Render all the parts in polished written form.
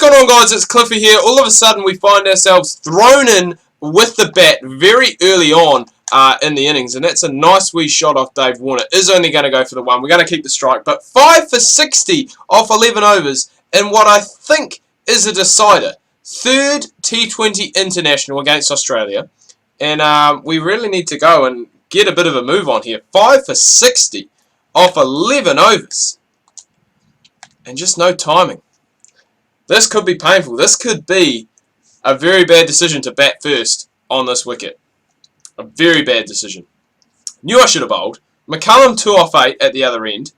What's going on, guys? It's Cliffy here. All of a sudden we find ourselves thrown in with the bat very early on in the innings, and that's a nice wee shot off Dave Warner. Is only going to go for the one. We're going to keep the strike, but 5 for 60 off 11 overs in what I think is a decider. Third T20 international against Australia, and we really need to go and get a bit of a move on here. 5 for 60 off 11 overs, and just no timing. This could be painful. This could be a very bad decision to bat first on this wicket. A very bad decision. Knew I should have bowled. McCullum 2 off 8 at the other end.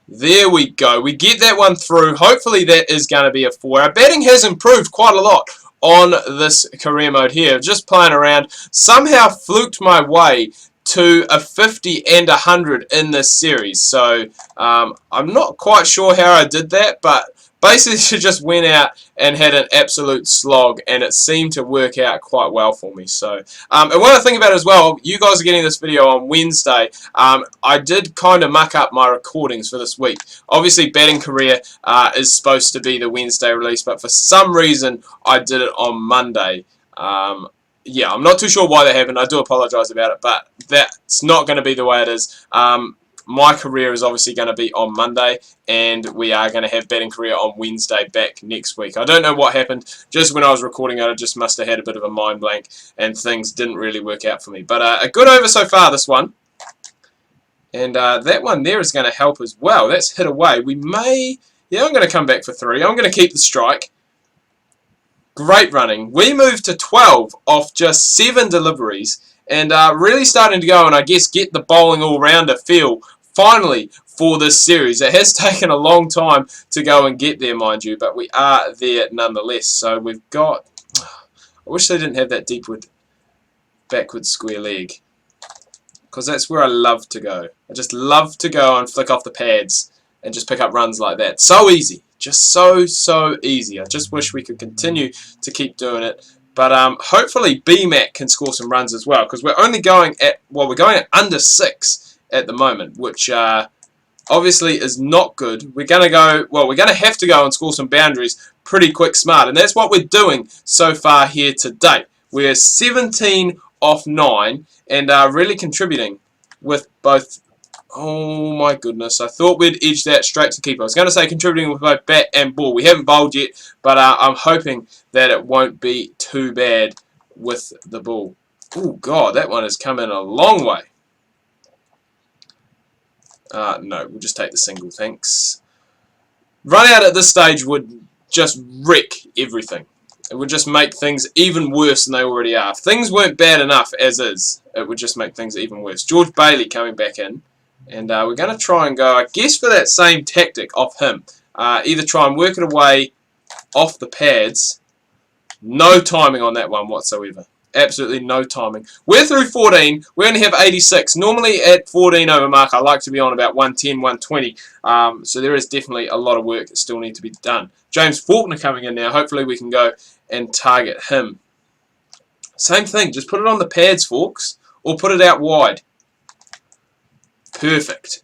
There we go. We get that one through. Hopefully that is going to be a 4. Our batting has improved quite a lot on this career mode here. Just playing around. Somehow fluked my way to a 50 and 100 in this series. So I'm not quite sure how I did that, but basically she just went out and had an absolute slog, and it seemed to work out quite well for me. So and one other thing about it as well, you guys are getting this video on Wednesday. I did kind of muck up my recordings for this week. Obviously batting career is supposed to be the Wednesday release, but for some reason I did it on Monday. Yeah, I'm not too sure why that happened. I do apologise about it, but that's not going to be the way it is. My career is obviously going to be on Monday, and we are going to have batting career on Wednesday back next week. I don't know what happened. Just when I was recording it, I just must have had a bit of a mind blank, and things didn't really work out for me. But a good over so far, this one. And that one there is going to help as well. That's hit away. We may... Yeah, I'm going to come back for 3. I'm going to keep the strike. Great running. We moved to 12 off just 7 deliveries, and really starting to go and I guess get the bowling all-rounder feel finally for this series. It has taken a long time to go and get there, mind you, but we are there nonetheless. So we've got... I wish they didn't have that backward square leg, because that's where I love to go. I just love to go and flick off the pads and just pick up runs like that. So easy. Just so easy. I just wish we could continue to keep doing it. But hopefully BMAC can score some runs as well, because we're only going at, well, we're going at under 6 at the moment, which obviously is not good. We're going to go, well, we're going to have to go and score some boundaries pretty quick smart, and that's what we're doing so far here to date. We're 17 off 9 and really contributing with both. Oh my goodness, I thought we'd edge that straight to keeper. I was going to say contributing with both bat and ball. We haven't bowled yet, but I'm hoping that it won't be too bad with the ball. Oh God, that one has come in a long way. No, we'll just take the single, thanks. Run out at this stage would just wreck everything. It would just make things even worse than they already are. If things weren't bad enough as is, it would just make things even worse. George Bailey coming back in. And we're going to try and go, I guess, for that same tactic off him. Either try and work it away off the pads. No timing on that one whatsoever. Absolutely no timing. We're through 14. We only have 86. Normally at 14 over mark, I like to be on about 110, 120. So there is definitely a lot of work that still needs to be done. James Faulkner coming in now. Hopefully we can go and target him. Same thing. Just put it on the pads, Forks. Or put it out wide. Perfect.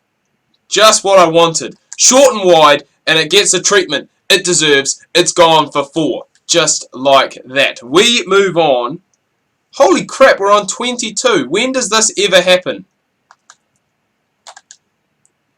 Just what I wanted. Short and wide, and it gets the treatment it deserves. It's gone for 4. Just like that. We move on. Holy crap, we're on 22. When does this ever happen?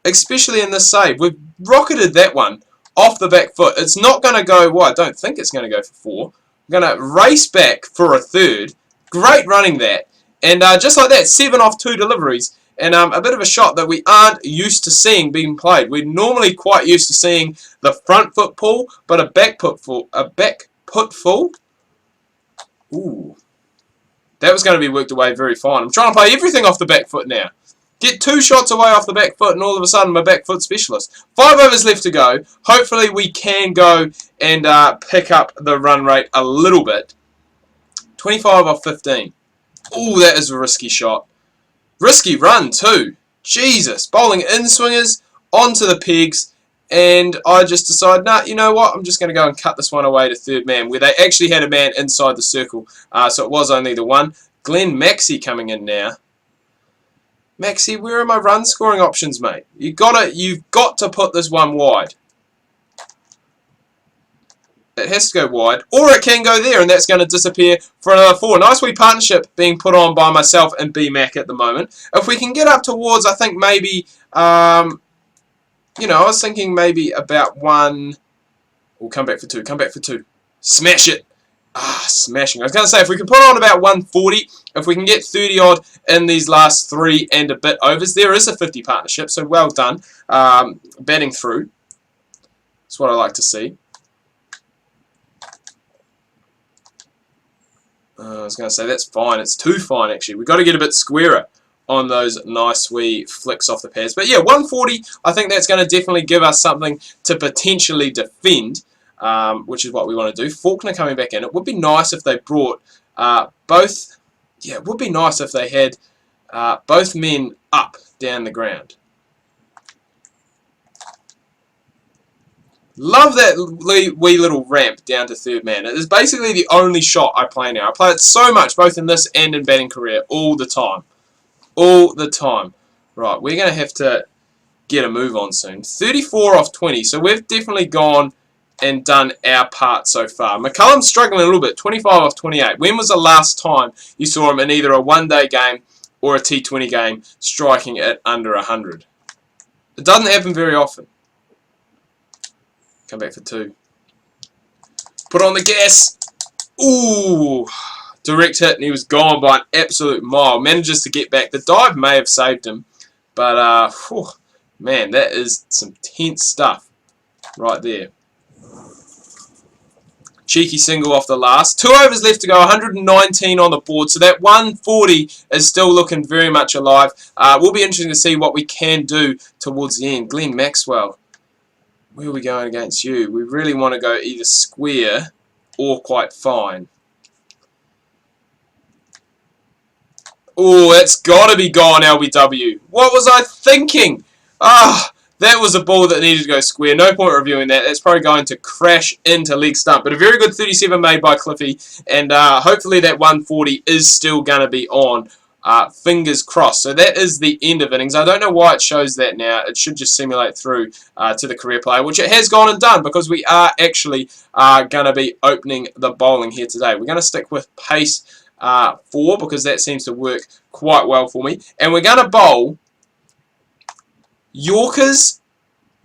Especially in this save. We've rocketed that one off the back foot. It's not going to go, well, I don't think it's going to go for 4. I'm going to race back for a 3rd. Great running that. And just like that, 7 off 2 deliveries. And a bit of a shot that we aren't used to seeing being played. We're normally quite used to seeing the front foot pull, but a back foot full. Ooh. That was going to be worked away very fine. I'm trying to play everything off the back foot now. Get 2 shots away off the back foot, and all of a sudden I'm a back foot specialist. 5 overs left to go. Hopefully we can go and pick up the run rate a little bit. 25 off 15. Ooh, that is a risky shot. Risky run too. Jesus. Bowling in swingers onto the pegs, and I just decide, nah, you know what? I'm just going to go and cut this one away to 3rd man, where they actually had a man inside the circle, so it was only the one. Glenn Maxey coming in now. Maxey, where are my run scoring options, mate? You've got to put this one wide. It has to go wide, or it can go there, and that's going to disappear for another 4. Nice wee partnership being put on by myself and B-Mac at the moment. If we can get up towards, I think maybe, you know, I was thinking maybe about 1. We'll come back for 2. Come back for 2. Smash it. Smashing. I was going to say, if we can put on about 140, if we can get 30 odd in these last 3 and a bit overs, there is a 50 partnership, so well done. Batting through. That's what I like to see. I was going to say, that's fine. It's too fine, actually. We've got to get a bit squarer on those nice wee flicks off the pads. But yeah, 140, I think that's going to definitely give us something to potentially defend, which is what we want to do. Faulkner coming back in. It would be nice if they brought both... Yeah, it would be nice if they had both men up down the ground. Love that wee little ramp down to third man. It is basically the only shot I play now. I play it so much, both in this and in batting career, all the time. All the time. Right, we're going to have to get a move on soon. 34 off 20, so we've definitely gone and done our part so far. McCullum's struggling a little bit, 25 off 28. When was the last time you saw him in either a one-day game or a T20 game striking at under 100? It doesn't happen very often. Come back for 2. Put on the gas. Ooh. Direct hit, and he was gone by an absolute mile. Manages to get back. The dive may have saved him. But, whew, man, that is some tense stuff right there. Cheeky single off the last. 2 overs left to go. 119 on the board. So that 140 is still looking very much alive. Will be interesting to see what we can do towards the end. Glenn Maxwell. Where are we going against you? We really want to go either square or quite fine. Oh, that's got to be gone, LBW. What was I thinking? That was a ball that needed to go square. No point reviewing that. That's probably going to crash into leg stump. But a very good 37 made by Cliffy. And hopefully that 140 is still going to be on. Fingers crossed. So that is the end of innings. I don't know why it shows that now. It should just simulate through to the career player, which it has gone and done because we are actually going to be opening the bowling here today. We're going to stick with pace 4 because that seems to work quite well for me. And we're going to bowl Yorker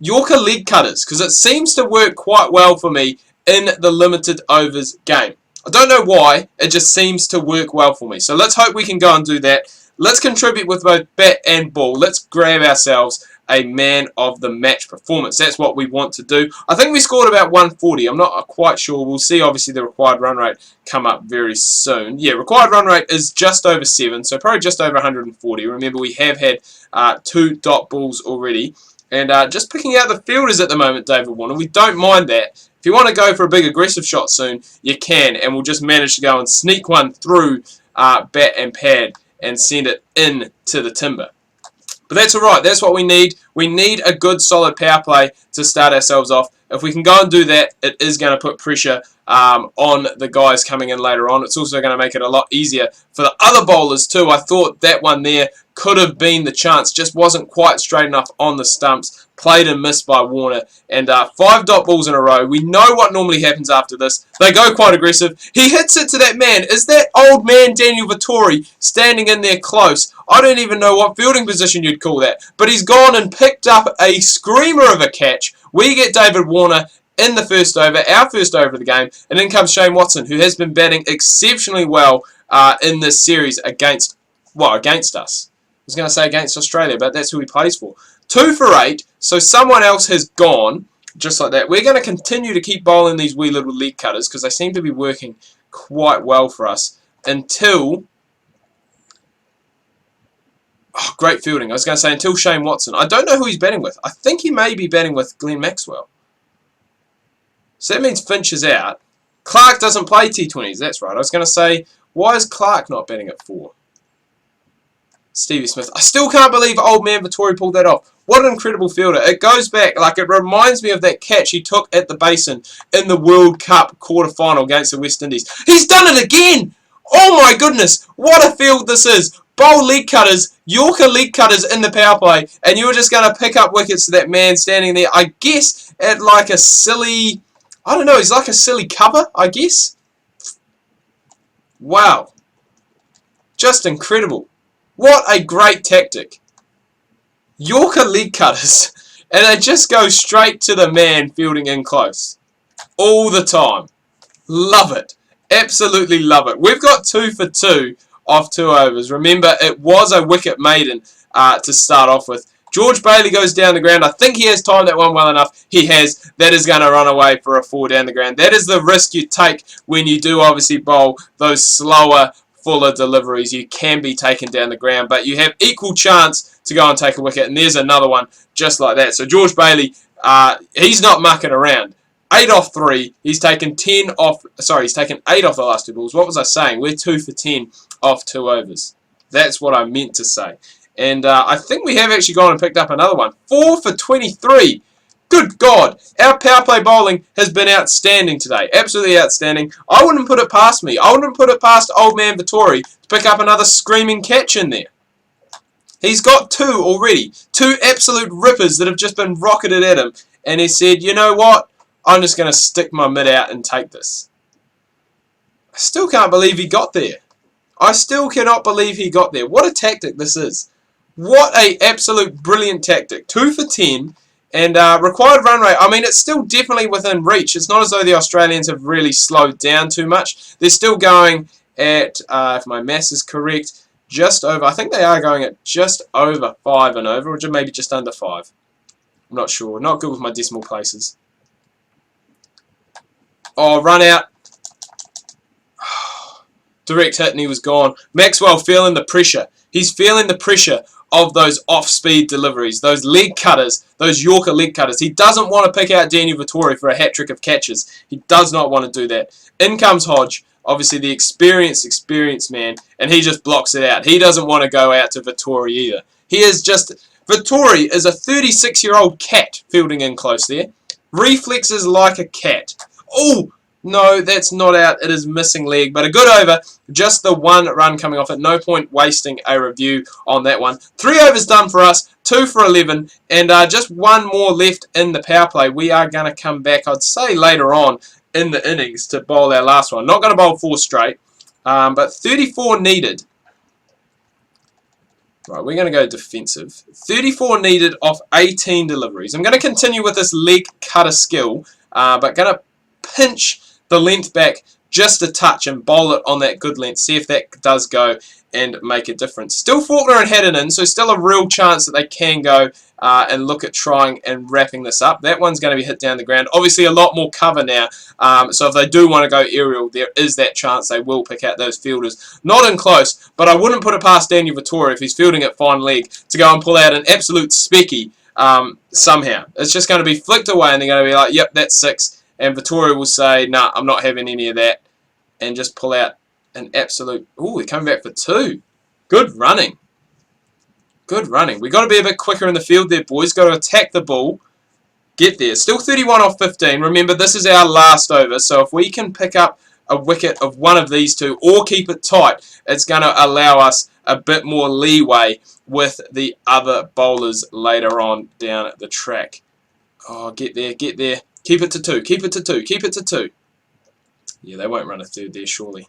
leg cutters because it seems to work quite well for me in the limited overs game. I don't know why, it just seems to work well for me. So let's hope we can go and do that. Let's contribute with both bat and ball. Let's grab ourselves a man of the match performance. That's what we want to do. I think we scored about 140. I'm not quite sure. We'll see obviously the required run rate come up very soon. Yeah, required run rate is just over 7, so probably just over 140. Remember, we have had 2 dot balls already. And just picking out the fielders at the moment, David Warner. We don't mind that. If you want to go for a big aggressive shot soon, you can, and we'll just manage to go and sneak one through bat and pad and send it in to the timber. But that's alright, that's what we need. We need a good solid power play to start ourselves off. If we can go and do that, it is going to put pressure on the guys coming in later on. It's also going to make it a lot easier for the other bowlers too. I thought that one there could have been the chance, just wasn't quite straight enough on the stumps. Played and missed by Warner. And 5 dot balls in a row. We know what normally happens after this. They go quite aggressive. He hits it to that man. Is that old man Daniel Vettori standing in there close? I don't even know what fielding position you'd call that. But he's gone and picked up a screamer of a catch. We get David Warner in the first over, our first over of the game. And in comes Shane Watson, who has been batting exceptionally well in this series against us. I was going to say against Australia, but that's who he plays for. 2 for 8, so someone else has gone, just like that. We're going to continue to keep bowling these wee little leg cutters, because they seem to be working quite well for us, until... Oh, great fielding. I was going to say until Shane Watson. I don't know who he's batting with. I think he may be batting with Glenn Maxwell. So that means Finch is out. Clark doesn't play T20s, that's right. I was going to say, why is Clark not batting at 4? Stevie Smith. I still can't believe old man Vettori pulled that off. What an incredible fielder. It goes back, like it reminds me of that catch he took at the Basin in the World Cup quarter-final against the West Indies. He's done it again! Oh my goodness, what a field this is. Bowl leg cutters, Yorker leg cutters in the power play, and you were just going to pick up wickets to that man standing there, I guess, at like a silly I don't know, he's like a silly cover, I guess. Wow. Just incredible. What a great tactic. Yorker leg cutters. And they just go straight to the man fielding in close. All the time. Love it. Absolutely love it. We've got 2 for 2 off 2 overs. Remember, it was a wicket maiden to start off with. George Bailey goes down the ground. I think he has timed that one well enough. He has. That is going to run away for a 4 down the ground. That is the risk you take when you do obviously bowl those slower, fuller deliveries. You can be taken down the ground, but you have equal chance to go and take a wicket. And there's another one just like that. So George Bailey, he's not mucking around. 8 off 3. He's taken 10 off. Sorry, he's taken 8 off the last 2 balls. What was I saying? We're 2 for 10 off 2 overs. That's what I meant to say. And I think we have actually gone and picked up another one. 4 for 23. Good God. Our power play bowling has been outstanding today. Absolutely outstanding. I wouldn't put it past me. I wouldn't put it past old man Vittori to pick up another screaming catch in there. He's got 2 already. 2 absolute rippers that have just been rocketed at him. And he said, you know what? I'm just going to stick my mid out and take this. I still can't believe he got there. I still cannot believe he got there. What a tactic this is. What a absolute brilliant tactic. 2 for 10 and required run rate. I mean, it's still definitely within reach. It's not as though the Australians have really slowed down too much. They're still going at, if my maths is correct, just over. I think they are going at just over 5 and over, or maybe just under 5. I'm not sure. Not good with my decimal places. Oh, run out. Direct hit and he was gone. Maxwell feeling the pressure. He's feeling the pressure of those off-speed deliveries, those leg cutters, those Yorker leg cutters. He doesn't want to pick out Daniel Vittori for a hat-trick of catches. He does not want to do that. In comes Hodge, obviously the experienced man, and he just blocks it out. He doesn't want to go out to Vittori either. He is just... Vittori is a 36-year-old cat fielding in close there. Reflexes like a cat. Oh, no, that's not out. It is missing leg, but a good over. Just the 1 run coming off it. No point wasting a review on that one. 3 overs done for us. 2 for 11, and just 1 more left in the power play. We are going to come back, I'd say, later on in the innings to bowl our last one. Not going to bowl 4 straight, but 34 needed. Right, we're going to go defensive. 34 needed off 18 deliveries. I'm going to continue with this leg cutter skill, but going to pinch the length back just a touch and bowl it on that good length. See if that does go and make a difference. Still Faulkner and Haddon in, so still a real chance that they can go and look at trying and wrapping this up. That one's going to be hit down the ground. Obviously a lot more cover now, so if they do want to go aerial, there is that chance they will pick out those fielders. Not in close, but I wouldn't put it past Daniel Vittori if he's fielding at fine leg to go and pull out an absolute specky somehow. It's just going to be flicked away and they're going to be like, yep, that's 6. And Vittori will say, nah, I'm not having any of that. And just pull out an absolute... Ooh, they're coming back for 2. Good running. Good running. We've got to be a bit quicker in the field there, boys. Got to attack the ball. Get there. Still 31 off 15. Remember, this is our last over. So if we can pick up a wicket of one of these 2 or keep it tight, it's going to allow us a bit more leeway with the other bowlers later on down the track. Oh, get there, get there. Keep it to 2, keep it to 2, keep it to 2. Yeah, they won't run a third there, surely.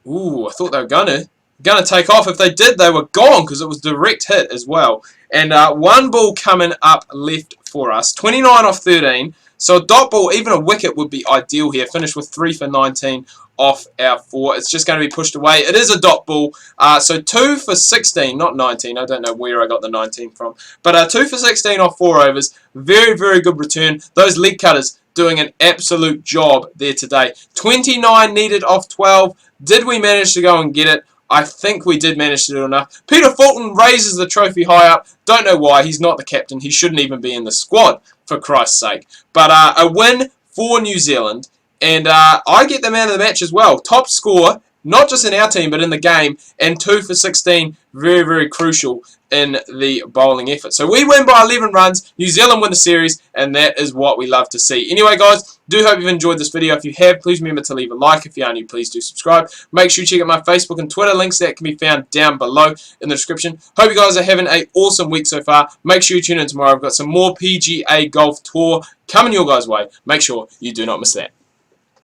Ooh, I thought they were going to take off. If they did, they were gone because it was direct hit as well. And 1 ball coming up left for us. 29 off 13. So a dot ball, even a wicket would be ideal here. Finish with 3 for 19 off our 4. It's just going to be pushed away. It is a dot ball. So 2 for 16, not 19. I don't know where I got the 19 from. But 2 for 16 off 4 overs. Very, very good return. Those leg cutters doing an absolute job there today. 29 needed off 12. Did we manage to go and get it? I think we did manage to do enough. Peter Fulton raises the trophy high up. Don't know why. He's not the captain. He shouldn't even be in the squad, for Christ's sake. But a win for New Zealand. And I get the man of the match as well. Top scorer, not just in our team, but in the game. And 2 for 16, very, very crucial in the bowling effort. So we win by 11 runs, New Zealand win the series, and that is what we love to see. Anyway, guys, do hope you've enjoyed this video. If you have, please remember to leave a like. If you are new, please do subscribe. Make sure you check out my Facebook and Twitter links that can be found down below in the description. Hope you guys are having an awesome week so far. Make sure you tune in tomorrow. I've got some more PGA Golf Tour coming your guys' way. Make sure you do not miss that.